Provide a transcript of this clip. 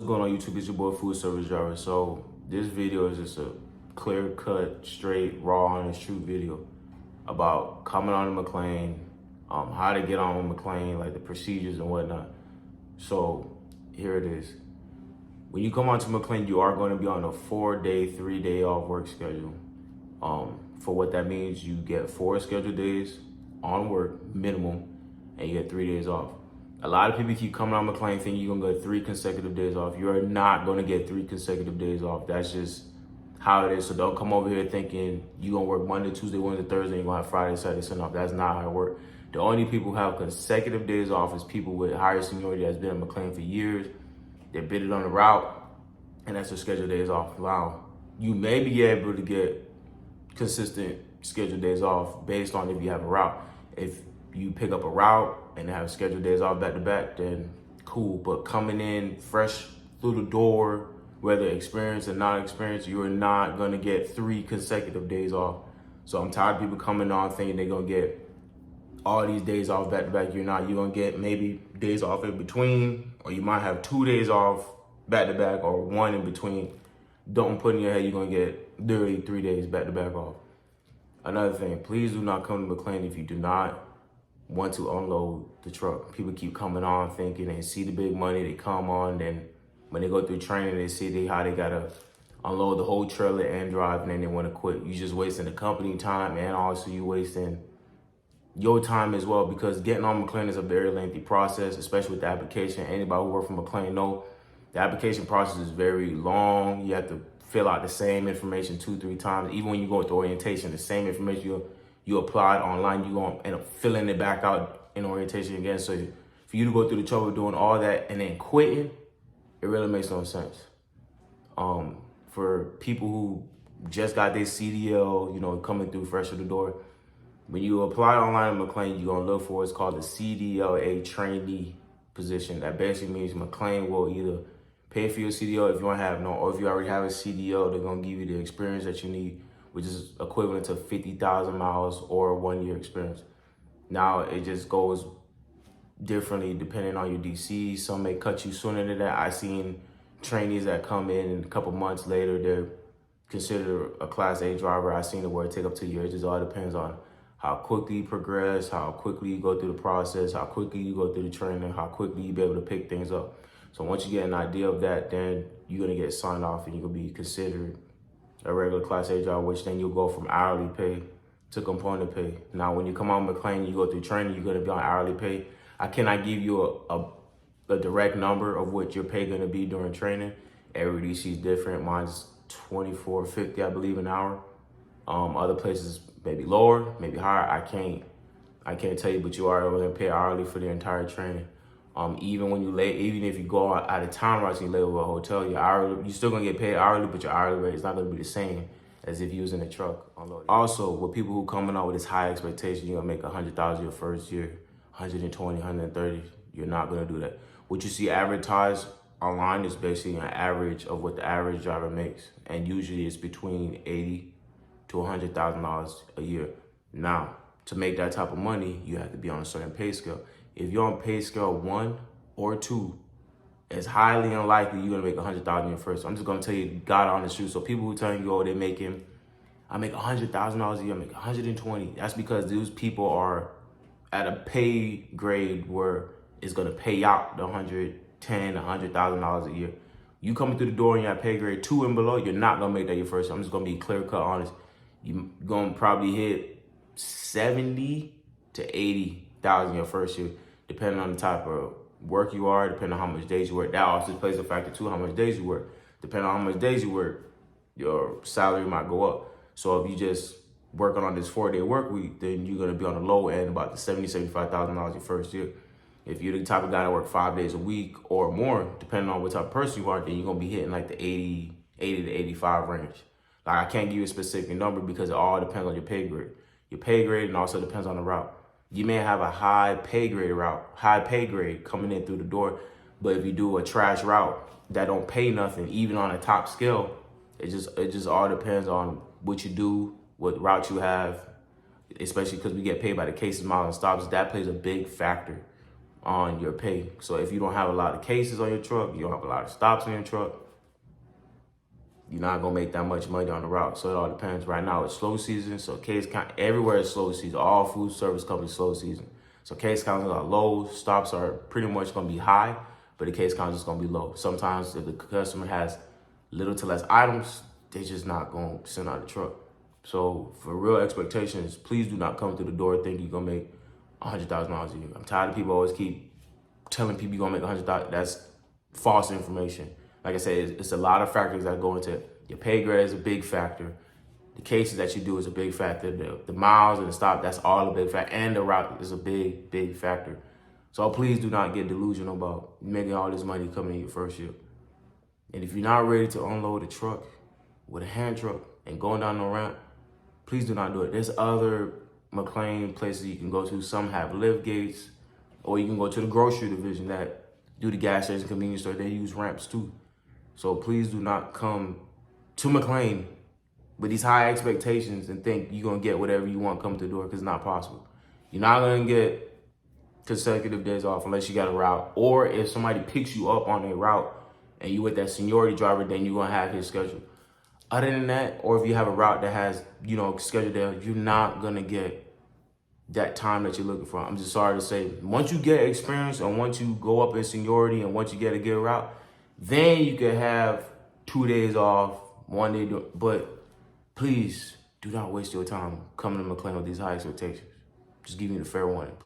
What's going on YouTube? It's your boy Food Service Driver. So this video is just a clear cut, straight, raw, honest, true video about coming on to McLane, how to get on with McLane, like the procedures and whatnot. So here it is. When you come onto McLane, you are going to be on a 4-day, 3-day off work schedule. For what that means, you get 4 scheduled days on work minimum, and you get 3 days off. A lot of people keep coming on McLane thinking you're gonna get 3 consecutive days off. You're not gonna get 3 consecutive days off. That's just how it is. So don't come over here thinking you're gonna work Monday, Tuesday, Wednesday, Thursday, and you're gonna have Friday, Saturday, Sunday off. That's not how it works. The only people who have consecutive days off is people with higher seniority that's been at McLane for years. They're bidded on the route, and that's their scheduled days off. Now, you may be able to get consistent scheduled days off based on if you have a route. If you pick up a route and have scheduled days off back to back, then cool. But coming in fresh through the door, whether experienced or not experienced, you are not gonna get 3 consecutive days off. So I'm tired of people coming on thinking they're gonna get all these days off back to back. You're not. You're gonna get maybe days off in between, or you might have 2 days off back to back, or 1 in between. Don't put in your head you're gonna get literally 3 days back to back off. Another thing, please do not come to McLane if you do not want to unload the truck. People keep coming on thinking they see the big money, they come on, then when they go through training, they see how they gotta unload the whole trailer and drive, and then they wanna quit. You just wasting the company time, and also you wasting your time as well, because getting on McLane is a very lengthy process, especially with the application. Anybody who works for McLane know the application process is very long. You have to fill out the same information 2-3 times. Even when you go through orientation, the same information you applied online, you're going to end up filling it back out in orientation again. So for you to go through the trouble of doing all that and then quitting, it really makes no sense. For people who just got their CDL, coming through fresh to the door, when you apply online at McLane, you're going to look for what's called the CDLA trainee position. That basically means McLane will either pay for your CDL if you don't have no, or if you already have a CDL, they're gonna give you the experience that you need, which is equivalent to 50,000 miles or 1 year experience. Now, it just goes differently depending on your DC. Some may cut you sooner than that. I've seen trainees that come in and a couple months later, they're considered a Class A driver. I've seen it where it take up to a year. It just all depends on how quickly you progress, how quickly you go through the process, how quickly you go through the training, how quickly you be able to pick things up. So once you get an idea of that, then you're gonna get signed off and you're gonna be considered a regular Class A job, which then you'll go from hourly pay to component pay. Now, when you come on McLane, you go through training, you're gonna be on hourly pay. I cannot give you a direct number of what your pay gonna be during training. Every DC is different. Mine's $24.50, I believe, an hour. Other places maybe lower, maybe higher. I can't tell you, but you are gonna pay hourly for the entire training. Even when you lay, even if you go out of town routes and you lay over a hotel, you're still gonna get paid hourly, but your hourly rate is not gonna be the same as if you was in a truck unloaded. Also, with people who coming out with this high expectation, you're gonna make 100,000 your first year, 120, 130. You're not gonna do that. What you see advertised online is basically an average of what the average driver makes, and usually it's between $80,000 to $100,000 a year. Now, to make that type of money, you have to be on a certain pay scale. If you're on pay scale 1 or 2, it's highly unlikely you're gonna make 100,000 your first. I'm just gonna tell you God honest truth. So people who tell you, oh, I make $100,000 a year, I make 120. That's because those people are at a pay grade where it's gonna pay out the $110,000, $100,000 a year. You coming through the door and you're at pay grade 2 and below, you're not gonna make that your first. I'm just gonna be clear cut honest. You're gonna probably hit 70 to 80,000 your first year, depending on the type of work you are, depending on how much days you work. That also plays a factor too, how much days you work. Depending on how much days you work, your salary might go up. So if you just working on this 4-day work week, then you're gonna be on the low end, about the $75,000 your first year. If you're the type of guy that work 5 days a week or more, depending on what type of person you are, then you're gonna be hitting like the 80 to 85 range. Like, I can't give you a specific number because it all depends on your pay grade. Your pay grade and also depends on the route. You may have a high pay grade coming in through the door, but if you do a trash route that don't pay nothing, even on a top scale, it just all depends on what you do, what route you have, especially because we get paid by the cases, miles, and stops. That plays a big factor on your pay. So if you don't have a lot of cases on your truck, you don't have a lot of stops on your truck, you're not gonna make that much money on the route. So it all depends. Right now it's slow season, so case count everywhere is slow season. All food service companies slow season. So case counts are low, stops are pretty much gonna be high, but the case count is gonna be low. Sometimes if the customer has little to less items, they just not gonna send out the truck. So for real expectations, please do not come through the door thinking you're gonna make $100,000 a year. I'm tired of people always keep telling people you're gonna make $100,000. That's false information. Like I said, it's a lot of factors that go into it. Your pay grade is a big factor. The cases that you do is a big factor. The miles and the stop, that's all a big factor. And the route is a big, big factor. So please do not get delusional about making all this money coming in your first year. And if you're not ready to unload a truck with a hand truck and going down the ramp, please do not do it. There's other McLane places you can go to. Some have lift gates, or you can go to the grocery division that do the gas station convenience store. They use ramps too. So please do not come to McLane with these high expectations and think you're gonna get whatever you want come to the door, because it's not possible. You're not gonna get consecutive days off unless you got a route, or if somebody picks you up on a route and you with that seniority driver, then you're gonna have his schedule. Other than that, or if you have a route that has, scheduled there, you're not gonna get that time that you're looking for. I'm just sorry to say, once you get experience and once you go up in seniority and once you get a good route, then you can have 2 days off, 1 day, but please do not waste your time coming to McLane with these high expectations. Just give me the fair warning.